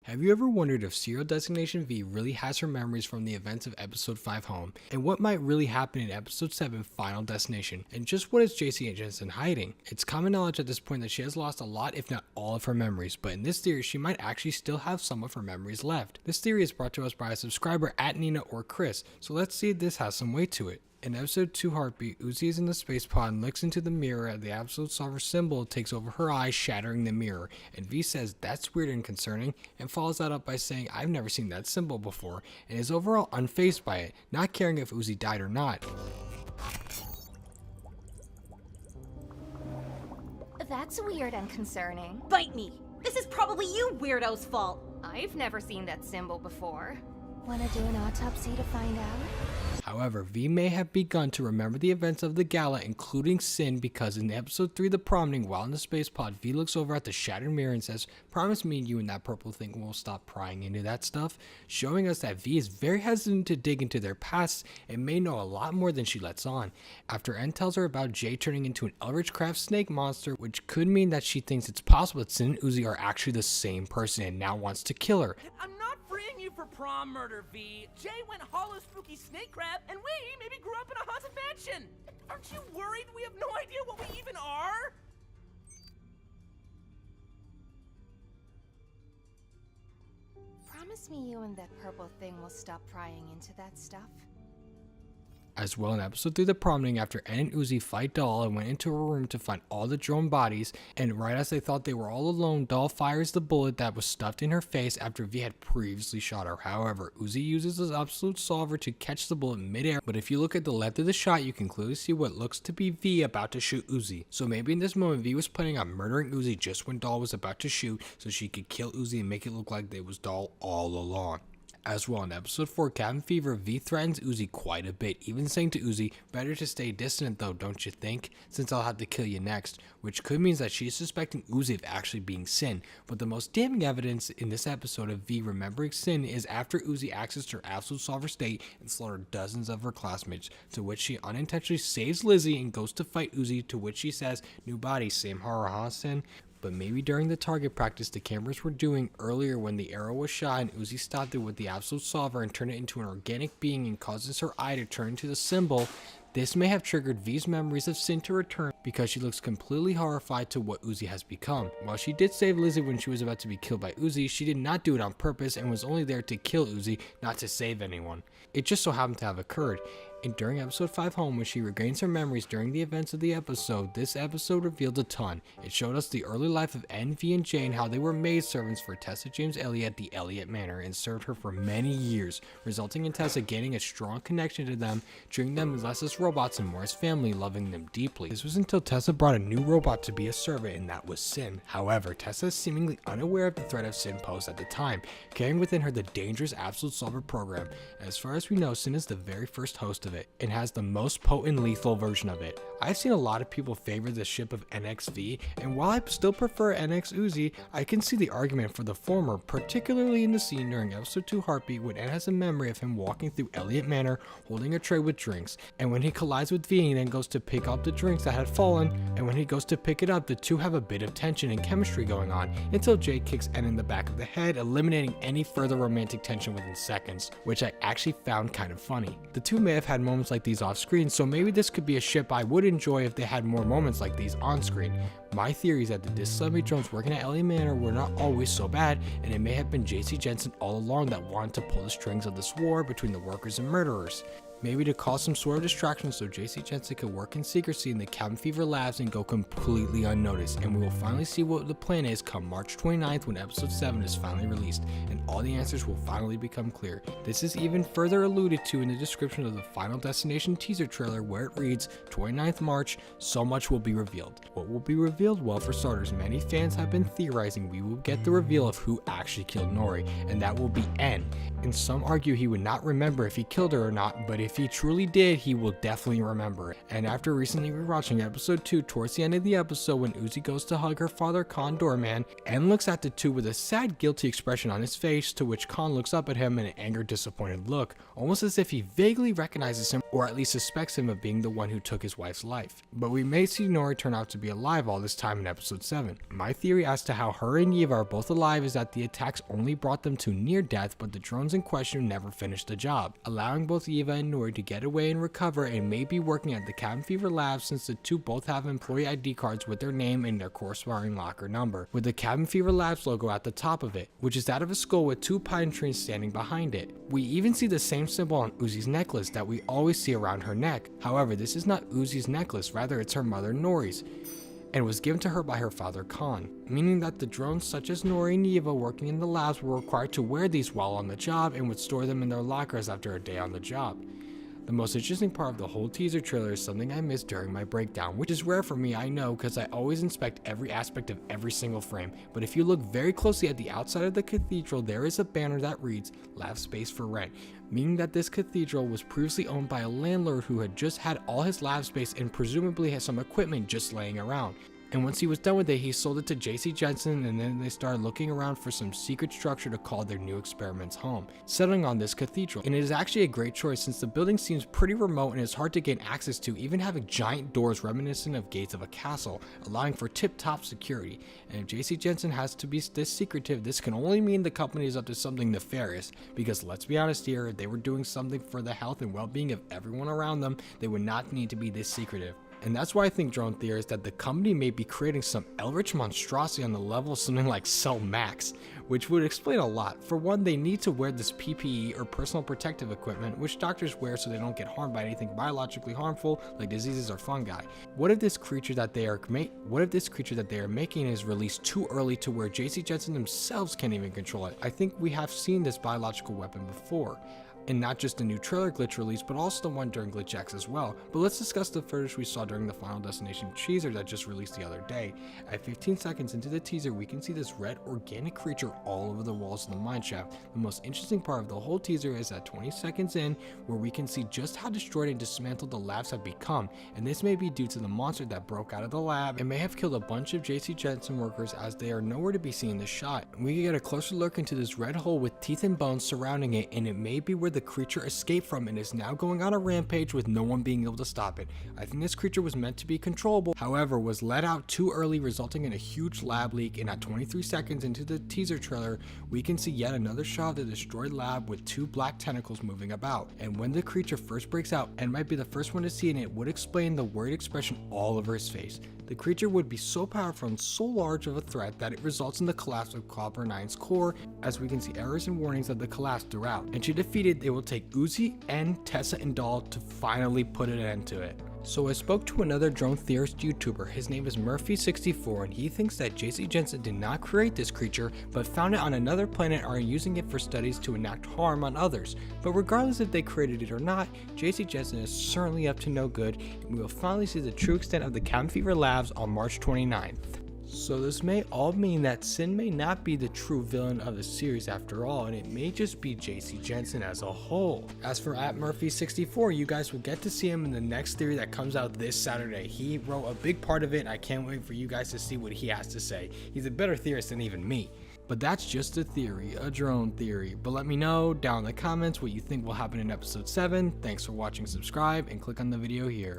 Have you ever wondered if Serial Designation V really has her memories from the events of Episode 5 home, and what might really happen in Episode 7 Final Destination, and just what is JC Jensen hiding? It's common knowledge at this point that she has lost a lot if not all of her memories, but in this theory she might actually still have some of her memories left. This theory is brought to us by a subscriber at Nina or Chris, so let's see if this has some weight to it. In episode 2 Heartbeat, Uzi is in the space pod and looks into the mirror as the Absolute Solver symbol takes over her eyes, shattering the mirror, and V says that's weird and concerning, and follows that up by saying I've never seen that symbol before, and is overall unfazed by it, not caring if Uzi died or not. That's weird and concerning. Bite me! This is probably you weirdo's fault! I've never seen that symbol before. Wanna do an autopsy to find out? However, V may have begun to remember the events of the gala, including Sin, because in episode 3 The Prompting, while in the space pod, V looks over at the shattered mirror and says, "Promise me you and that purple thing will stop prying into that stuff," showing us that V is very hesitant to dig into their past and may know a lot more than she lets on. After N tells her about Jay turning into an Eldritch Craft snake monster, which could mean that she thinks it's possible that Sin and Uzi are actually the same person and now wants to kill her. I'm not freeing you for prom murder, V. Jay went hollow spooky snake crab, and we maybe grew up in a haunted mansion. Aren't you worried we have no idea what we even are? Promise me you and that purple thing will stop prying into that stuff. As well, in episode 3 The Prompting, after N and Uzi fight Doll and went into her room to find all the drone bodies, and right as they thought they were all alone, Doll fires the bullet that was stuffed in her face after V had previously shot her. However, Uzi uses his Absolute Solver to catch the bullet midair, but if you look at the left of the shot, you can clearly see what looks to be V about to shoot Uzi. So maybe in this moment, V was planning on murdering Uzi just when Doll was about to shoot, so she could kill Uzi and make it look like they was Doll all along. As well, in episode 4 Cabin Fever, V threatens Uzi quite a bit, even saying to Uzi, "Better to stay distant though, don't you think, since I'll have to kill you next," which could mean that she's suspecting Uzi of actually being Sin. But the most damning evidence in this episode of V remembering Sin is after Uzi accessed her Absolute Solver state and slaughtered dozens of her classmates, to which she unintentionally saves Lizzie and goes to fight Uzi, to which she says, "New body, same horror, huh, Sin?" But maybe during the target practice the cameras were doing earlier when the arrow was shot and Uzi stopped it with the Absolute Solver and turned it into an organic being and causes her eye to turn into the symbol, this may have triggered V's memories of Sin to return because she looks completely horrified to what Uzi has become. While she did save Lizzie when she was about to be killed by Uzi, she did not do it on purpose and was only there to kill Uzi, not to save anyone. It just so happened to have occurred. And during episode 5 home, when she regains her memories during the events of the episode, this episode revealed a ton. It showed us the early life of N, V, and Jane, how they were maidservants for Tessa James Elliott at the Elliott Manor and served her for many years, resulting in Tessa gaining a strong connection to them, treating them less as robots and more as family, loving them deeply. This was until Tessa brought a new robot to be a servant, and that was Sin. However, Tessa is seemingly unaware of the threat of Sin posed at the time, carrying within her the dangerous Absolute Solver program. As far as we know, Sin is the very first host of it and has the most potent lethal version of it. I've seen a lot of people favor the ship of NXV, and while I still prefer NX Uzi, I can see the argument for the former, particularly in the scene during episode 2 Heartbeat when N has a memory of him walking through Elliott Manor holding a tray with drinks, and when he collides with V and then goes to pick up the drinks that had fallen, and when he goes to pick it up, the two have a bit of tension and chemistry going on until Jay kicks N in the back of the head, eliminating any further romantic tension within seconds, which I actually found kind of funny. The two may have had moments like these off screen, so maybe this could be a ship I would enjoy if they had more moments like these on screen. My theory is that the Disciplinary drones working at Elliott Manor were not always so bad, and it may have been JC Jensen all along that wanted to pull the strings of this war between the workers and murderers. Maybe to cause some sort of distraction so JC Jensen could work in secrecy in the Cabin Fever labs and go completely unnoticed, and we will finally see what the plan is come March 29th when episode 7 is finally released, and all the answers will finally become clear. This is even further alluded to in the description of the Final Destination teaser trailer where it reads, 29th March, so much will be revealed. What will be revealed? Well, for starters, many fans have been theorizing we will get the reveal of who actually killed Nori, and that will be N. And some argue he would not remember if he killed her or not, but if he truly did, he will definitely remember it. And after recently rewatching episode 2, towards the end of the episode when Uzi goes to hug her father Khan Doorman, N looks at the two with a sad guilty expression on his face, to which Khan looks up at him in an angered disappointed look, almost as if he vaguely recognizes him or at least suspects him of being the one who took his wife's life. But we may see Nori turn out to be alive all this time in episode 7. My theory as to how her and Eva are both alive is that the attacks only brought them to near death, but the drones in question never finished the job, allowing both Eva and Nori to get away and recover, and may be working at the Cabin Fever Labs since the two both have employee ID cards with their name and their corresponding locker number, with the Cabin Fever Labs logo at the top of it, which is that of a skull with 2 pine trees standing behind it. We even see the same symbol on Uzi's necklace that we always see around her neck. However, this is not Uzi's necklace, rather it's her mother Nori's, and was given to her by her father Khan, meaning that the drones such as Nori and Eva working in the labs were required to wear these while on the job and would store them in their lockers after a day on the job. The most interesting part of the whole teaser trailer is something I missed during my breakdown, which is rare for me, I know, because I always inspect every aspect of every single frame, but if you look very closely at the outside of the cathedral, there is a banner that reads "Lab Space for Rent," meaning that this cathedral was previously owned by a landlord who had just had all his lab space and presumably had some equipment just laying around. And once he was done with it, he sold it to JC Jensen, and then they started looking around for some secret structure to call their new experiments home, settling on this cathedral. And it is actually a great choice since the building seems pretty remote and is hard to gain access to, even having giant doors reminiscent of gates of a castle, allowing for tip-top security. And if JC Jensen has to be this secretive, this can only mean the company is up to something nefarious, because let's be honest here, if they were doing something for the health and well-being of everyone around them, they would not need to be this secretive. And that's why I think Drone theorists that the company may be creating some eldritch monstrosity on the level of something like Cell Max, which would explain a lot. For one, they need to wear this PPE or personal protective equipment, which doctors wear so they don't get harmed by anything biologically harmful like diseases or fungi. What if this creature that they are making is released too early to where JC Jensen themselves can't even control it? I think we have seen this biological weapon before. And not just the new trailer glitch release, but also the one during Glitch X as well. But let's discuss the footage we saw during the Final Destination teaser that just released the other day. At 15 seconds into the teaser, we can see this red organic creature all over the walls of the mineshaft. The most interesting part of the whole teaser is at 20 seconds in, where we can see just how destroyed and dismantled the labs have become, and this may be due to the monster that broke out of the lab and may have killed a bunch of JC Jensen workers, as they are nowhere to be seen in the shot. We can get a closer look into this red hole with teeth and bones surrounding it, and it may be where the creature escaped from and is now going on a rampage with no one being able to stop it. I think this creature was meant to be controllable, however was let out too early, resulting in a huge lab leak, and at 23 seconds into the teaser trailer, we can see yet another shot of the destroyed lab with 2 black tentacles moving about. And when the creature first breaks out, and might be the first one to see it, would explain the worried expression all over his face. The creature would be so powerful and so large of a threat that it results in the collapse of Cobra 9's core, as we can see errors and warnings of the collapse throughout. And to defeat it, it will take Uzi, En, Tessa, and Doll to finally put an end to it. So I spoke to another drone theorist YouTuber. His name is Murphy64, and he thinks that JC Jensen did not create this creature, but found it on another planet and are using it for studies to enact harm on others. But regardless if they created it or not, JC Jensen is certainly up to no good, and we will finally see the true extent of the Cabin Fever Labs on March 29th. So this may all mean that Sin may not be the true villain of the series after all, and it may just be JC Jensen as a whole. As for @Murphy64, you guys will get to see him in the next theory that comes out this Saturday. He wrote a big part of it, and I can't wait for you guys to see what he has to say. He's a better theorist than even me. But that's just a theory, a drone theory. But let me know down in the comments what you think will happen in episode 7. Thanks for watching, subscribe, and click on the video here.